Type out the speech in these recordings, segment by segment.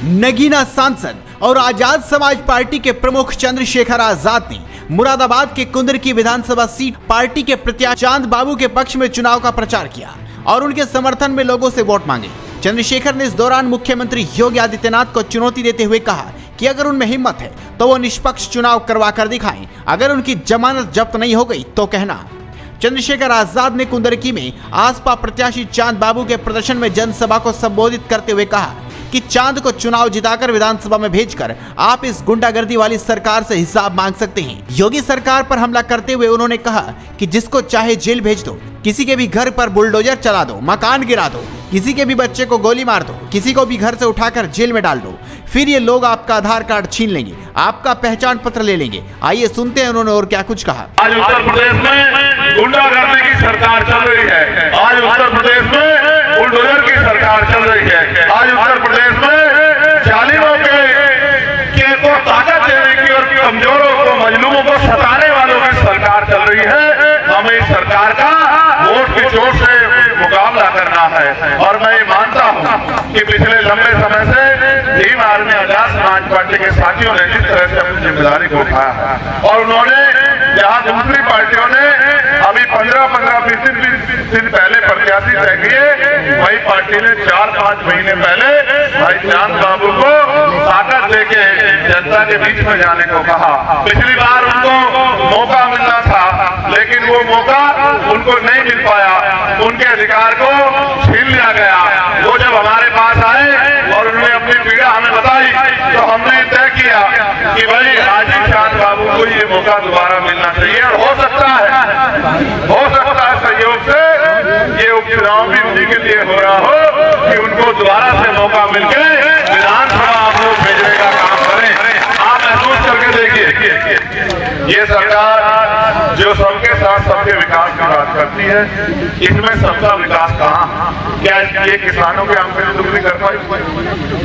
नगीना सांसद और आजाद समाज पार्टी के प्रमुख चंद्रशेखर आजाद ने मुरादाबाद के कुंदरकी विधानसभा सीट पार्टी के प्रत्याशी चांद बाबू के पक्ष में चुनाव का प्रचार किया और उनके समर्थन में लोगों से वोट मांगे। चंद्रशेखर ने इस दौरान मुख्यमंत्री योगी आदित्यनाथ को चुनौती देते हुए कहा कि अगर उनमें हिम्मत है तो वो निष्पक्ष चुनाव करवा कर दिखाएं, अगर उनकी जमानत जब्त नहीं हो गई तो कहना। चंद्रशेखर आजाद ने कुंदरकी में आसपा प्रत्याशी चांद बाबू के प्रदर्शन में जनसभा को संबोधित करते हुए कहा कि चांद को चुनाव जिताकर विधानसभा में भेजकर आप इस गुंडागर्दी वाली सरकार से हिसाब मांग सकते हैं। योगी सरकार पर हमला करते हुए उन्होंने कहा कि जिसको चाहे जेल भेज दो, किसी के भी घर पर बुलडोजर चला दो, मकान गिरा दो, किसी के भी बच्चे को गोली मार दो, किसी को भी घर से उठाकर जेल में डाल दो, फिर ये लोग आपका आधार कार्ड छीन लेंगे, आपका पहचान पत्र ले लेंगे। आइए सुनते हैं उन्होंने और क्या कुछ कहा। आज उत्तर प्रदेश में गुंडागर्दी की सरकार चल रही है, आज उत्तर प्रदेश में बुलडोजर की सरकार चल रही है, आज उत्तर प्रदेश में जालिमों के को ताकत देने की और कमजोरों को मजलूमों को सताने वालों की सरकार चल रही है। हमें इस सरकार का वोट की चोट से मुकाबला करना है और मैं ये मानता हूँ कि पिछले लंबे समय से भीम आर्मी आजाद समाज पार्टी के साथियों ने जिस तरह से अपनी जिम्मेदारी को उठाया है और उन्होंने जहाँ दूसरी पार्टियों ने अभी 15-20 दिन पहले प्रत्याशी तय किए, वही पार्टी ने 4-5 महीने पहले भाई चांद बाबू को ताकत देके जनता के बीच में जाने को कहा। पिछली बार उनको मौका मिलना था लेकिन वो मौका उनको नहीं मिल पाया, उनके अधिकार को छीन लिया गया। वो जब हमारे पास आए और उन्होंने अपनी पीड़ा हमें बताई तो हमने तय किया कि भाई हाजी चांद बाबू को ये मौका दोबारा मिलना चाहिए और हो सकता है सहयोग से ये उपचुनाव भी उन्हीं के लिए हो रहा हो कि उनको दोबारा से मौका मिलके विधानसभा आप लोग भेजने का काम करें। आप महसूस करके देखिए, ये सरकार जो सबके साथ सबके विकास की बात करती है, इसमें सबका विकास कहाँ? क्या ये किसानों के आमदनी दुगनी कर पाई,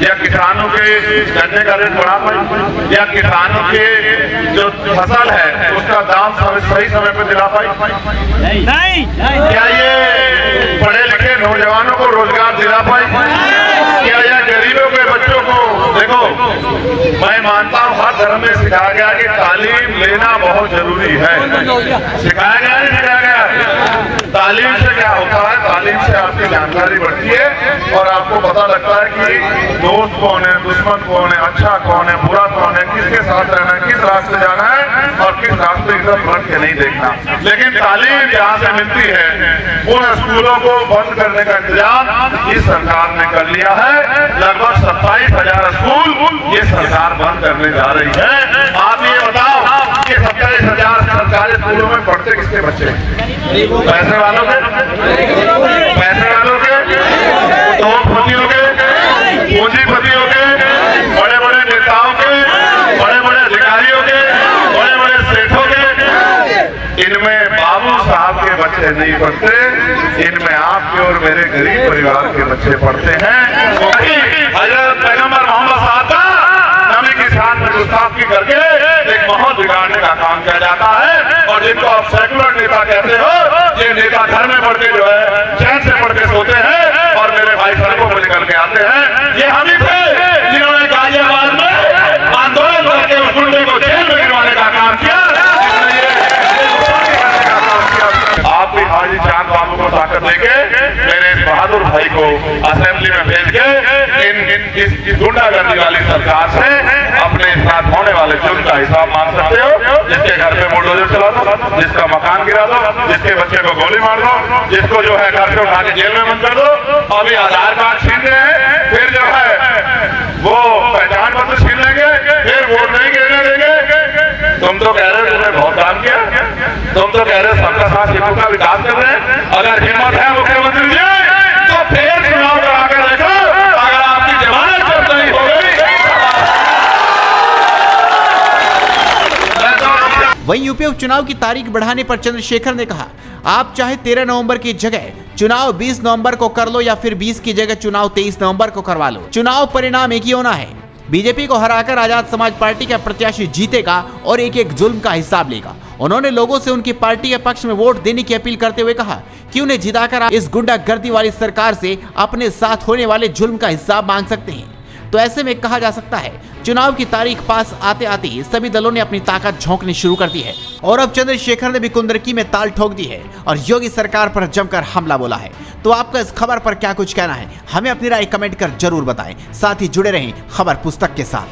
या किसानों के गन्ने का रेट बढ़ा पाई, या किसानों के जो फसल है उसका दाम सही समय पर दिला पाई? नहीं। क्या ये पढ़े लिखे नौजवानों को रोजगार दिला पाई? क्या यह गरीबों के बच्चों को? देखो, मैं मानता हूँ हर धर्म में सिखाया गया कि तालीम लेना बहुत जरूरी है। सिखाया गया नहीं सिखाया गया? तालीम से क्या होता है? तालीम से आपकी जानकारी बढ़ती है और आपको पता लगता है कि दोस्त कौन है, दुश्मन कौन है, अच्छा कौन है, बुरा कौन है, किसके साथ रहना है, किस रास्ते जाना है और किस रास्ते एकदम बढ़ के नहीं देखना। लेकिन तालीम जहाँ से मिलती है उन स्कूलों को बंद करने का इंतजाम इस सरकार ने कर लिया है। लगभग 27,000 स्कूल ये सरकार बंद करने जा रही है। आप ये बताओ कि 27,000 सरकारी स्कूलों में पढ़ते किसके बच्चे? पैसे वालों के, उद्योगपतियों के, पूंजीपतियों के, बड़े बड़े नेताओं के, बड़े बड़े अधिकारियों के, बड़े बड़े सेठों के। इनमें बाबू साहब के बच्चे नहीं पढ़ते, इनमें आपके और मेरे गरीब परिवार के बच्चे पढ़ते हैं। हजरत पैगंबर मोहम्मद साहब का नबी की शान में गुस्ताखी करके एक माहौल बिगाड़ने का काम किया जाता है और जिनको आप सेकुलर नेता कहते हो, ये नेता घर में पढ़ के जो है चैन से पढ़ के सोते हैं और मेरे भाई सड़कों पर निकल के आते हैं। ये हम ही थे जिन्होंने गाजियाबाद में आंदोलन करके उस गुंडे को जेल में गिरवाने का काम किया। आप भी हाजी चांद बाबू को ताकत लेके मेरे इस बहादुर भाई को असेंबली में भेज के इस गुंडागर्दी वाली सरकार से अपने साथ होने वाले जुर्म का हिसाब मांग सकते हो। जिसके घर पे बुलडोजर चला दो, जिसका मकान गिरा दो, जिसके बच्चे को गोली मार दो, जिसको जो है घर से उठा के जेल में बंद कर दो, अभी आधार कार्ड छीन रहे हैं, फिर जो है वो पहचान पत्र छीन लेंगे, फिर वोट नहीं गिरने देंगे। तुम तो कह रहे हो तुमने बहुत काम किया, तुम तो कह रहे हो सबका साथ सबका का विकास कर रहे हैं। अगर हिम्मत है मुख्यमंत्री जी तो फिर चुनाव कराकर देखो, अगर आपकी जमानत जब्त नहीं हो गई। वहीं यूपी उपचुनाव की तारीख बढ़ाने पर चंद्रशेखर ने कहा, आप चाहे 13 नवंबर की जगह चुनाव 20 नवंबर को कर लो या फिर 20 की जगह चुनाव 23 नवंबर को करवा लो, चुनाव परिणाम एक ही होना है। बीजेपी को हराकर आजाद समाज पार्टी का प्रत्याशी जीतेगा और एक एक जुल्म का हिसाब लेगा। उन्होंने लोगों से उनकी पार्टी के पक्ष में वोट देने की अपील करते हुए कहा कि उन्हें जिताकर इस गुंडागर्दी वाली सरकार से अपने साथ होने वाले जुल्म का हिसाब मांग सकते हैं। तो ऐसे में कहा जा सकता है चुनाव की तारीख पास आते आते ही सभी दलों ने अपनी ताकत झोंकनी शुरू कर दी है और अब चंद्रशेखर ने भी कुंदरकी में ताल ठोक दी है और योगी सरकार पर जमकर हमला बोला है। तो आपका इस खबर पर क्या कुछ कहना है, हमें अपनी राय कमेंट कर जरूर बताएं। साथ ही जुड़े रहें खबर पुस्तक के साथ।